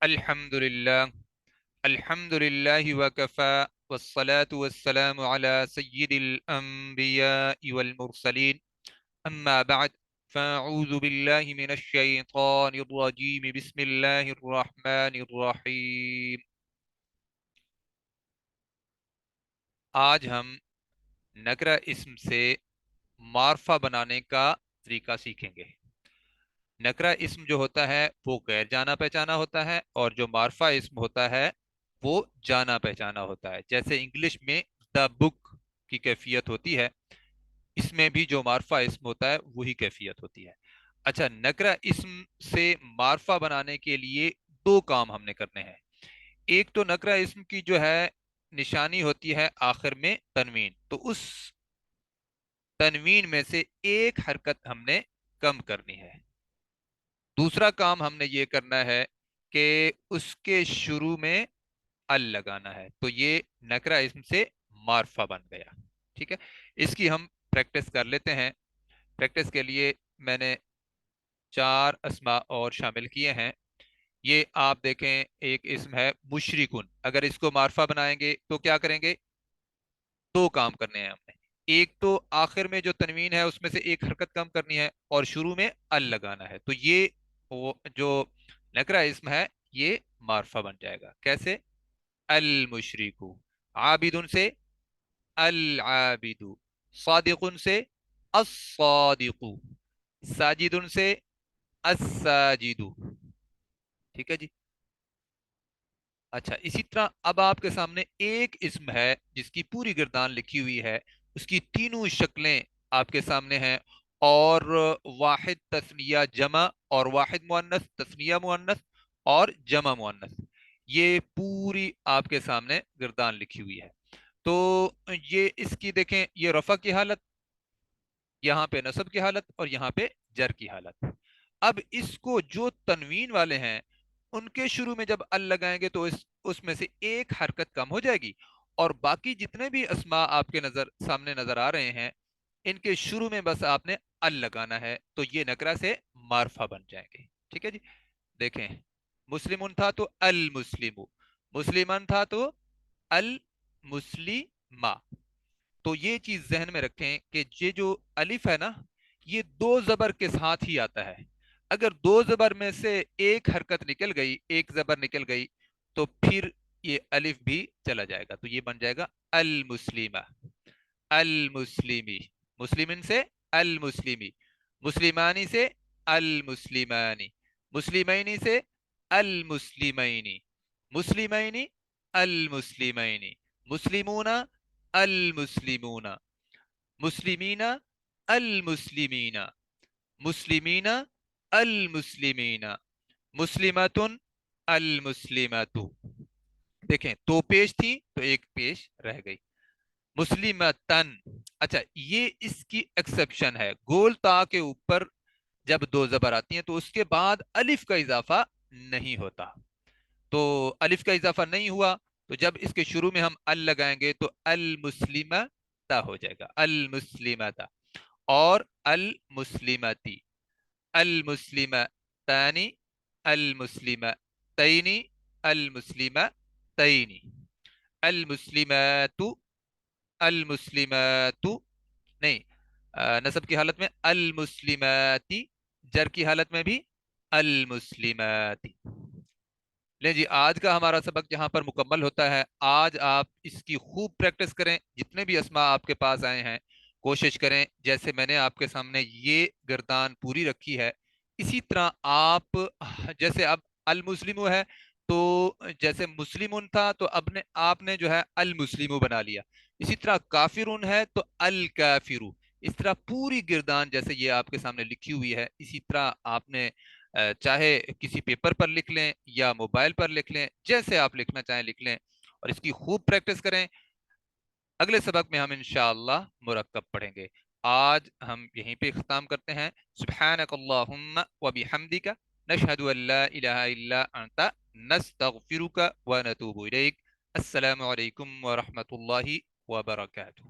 الحمدللہ الحمدللہ وکفا والصلاة والسلام على سید الانبیاء والمرسلین اما بعد فاعوذ باللہ من الشیطان الرجیم بسم اللہ الرحمن الرحیم۔ آج ہم نکرہ اسم سے معرفہ بنانے کا طریقہ سیکھیں گے۔ نکرہ اسم جو ہوتا ہے وہ غیر جانا پہچانا ہوتا ہے، اور جو معرفہ اسم ہوتا ہے وہ جانا پہچانا ہوتا ہے۔ جیسے انگلش میں دا بک کی کیفیت ہوتی ہے، اس میں بھی جو معرفہ اسم ہوتا ہے وہی کیفیت ہوتی ہے۔ اچھا، نکرہ اسم سے معرفہ بنانے کے لیے دو کام ہم نے کرنے ہیں۔ ایک تو نکرہ اسم کی جو ہے نشانی ہوتی ہے آخر میں تنوین، تو اس تنوین میں سے ایک حرکت ہم نے کم کرنی ہے۔ دوسرا کام ہم نے یہ کرنا ہے کہ اس کے شروع میں ال لگانا ہے، تو یہ نکرہ اسم سے معرفہ بن گیا۔ ٹھیک ہے، اس کی ہم پریکٹس کر لیتے ہیں۔ پریکٹس کے لیے میں نے 4 اسماء اور شامل کیے ہیں۔ یہ آپ دیکھیں، ایک اسم ہے مشرکن، اگر اس کو معرفہ بنائیں گے تو کیا کریں گے؟ دو کام کرنے ہیں ہم نے۔ ایک تو آخر میں جو تنوین ہے اس میں سے ایک حرکت کم کرنی ہے، اور شروع میں ال لگانا ہے، تو یہ جو نکرہ اسم ہے یہ معرفہ بن جائے گا۔ کیسے؟ المشرکو، عابدن سے العابد، صادقن سے الصادق، ساجدن سے الساجد۔ ٹھیک ہے جی۔ اچھا، اسی طرح اب آپ کے سامنے ایک اسم ہے جس کی پوری گردان لکھی ہوئی ہے، اس کی تینوں شکلیں آپ کے سامنے ہیں، اور واحد تثنیہ جمع، اور واحد مؤنث تثنیہ مؤنث، اور جمع مؤنث، یہ پوری آپ کے سامنے گردان لکھی ہوئی ہے۔ تو یہ اس کی دیکھیں، یہ رفع کی حالت، یہاں پہ نصب کی حالت، اور یہاں پہ جر کی حالت۔ اب اس کو جو تنوین والے ہیں ان کے شروع میں جب ال لگائیں گے تو اس میں سے ایک حرکت کم ہو جائے گی، اور باقی جتنے بھی اسماء آپ کے سامنے نظر آ رہے ہیں ان کے شروع میں بس آپ نے ال لگانا ہے، تو یہ نکرہ سے معرفہ بن جائیں گے۔ ٹھیک ہے جی۔ دیکھیں، مسلمن تھا تو المسلم، مسلمان تھا تو المسلمہ۔ تو یہ چیز ذہن میں رکھیں کہ یہ جو الف ہے نا، یہ دو زبر کے ساتھ ہی آتا ہے۔ اگر دو زبر میں سے ایک حرکت نکل گئی، ایک زبر نکل گئی، تو پھر یہ الف بھی چلا جائے گا، تو یہ بن جائے گا المسلمہ، المسلمی، مسلمن سے المسلمی، مسلمانی سے المسلمانی، مسلمینی سے المسلمینی، مسلمینی المسلمینی، مسلمون المسلمون، مسلمین المسلمین، مسلمین المسلمین، مسلمۃ المسلمۃ۔ دیکھیں، دو پیش تھی تو ایک پیش رہ گئی، مسلمتن۔ اچھا، یہ اس کی ایکسپشن ہے، گول تا کے اوپر جب دو زبر آتی ہیں تو اس کے بعد الف کا اضافہ نہیں ہوتا، تو الف کا اضافہ نہیں ہوا تو جب اس کے شروع میں ہم ال لگائیں گے تو المسلمتا ہو جائے گا، المسلمتا، اور المسلمتی، المسلمتانی، المسلمتینی، المسلمتینی، المسلمات، المسلمات، نہیں، نصب کی حالت میں المسلماتی، جر کی حالت میں بھی المسلماتی۔ لیں جی، آج کا ہمارا سبق جہاں پر مکمل ہوتا ہے۔ آج آپ اس کی خوب پریکٹس کریں، جتنے بھی اسماء آپ کے پاس آئے ہیں کوشش کریں جیسے میں نے آپ کے سامنے یہ گردان پوری رکھی ہے اسی طرح آپ، جیسے اب المسلم ہے تو جیسے مسلمن تھا تو اب آپ نے جو ہے المسلم بنا لیا، اسی طرح کافرون ہے تو الکافرو، اس طرح پوری گردان جیسے یہ آپ کے سامنے لکھی ہوئی ہے اسی طرح آپ نے چاہے کسی پیپر پر لکھ لیں یا موبائل پر لکھ لیں، جیسے آپ لکھنا چاہیں لکھ لیں، اور اس کی خوب پریکٹس کریں۔ اگلے سبق میں ہم انشاءاللہ مرکب پڑھیں گے۔ آج ہم یہیں پہ اختتام کرتے ہیں۔ سبحانک اللہم و بحمدک، نشہد ان لا الہ الا انت، نستغفرک و نتوب الیک۔ السلام علیکم ورحمۃ اللہ وبرکاتہ۔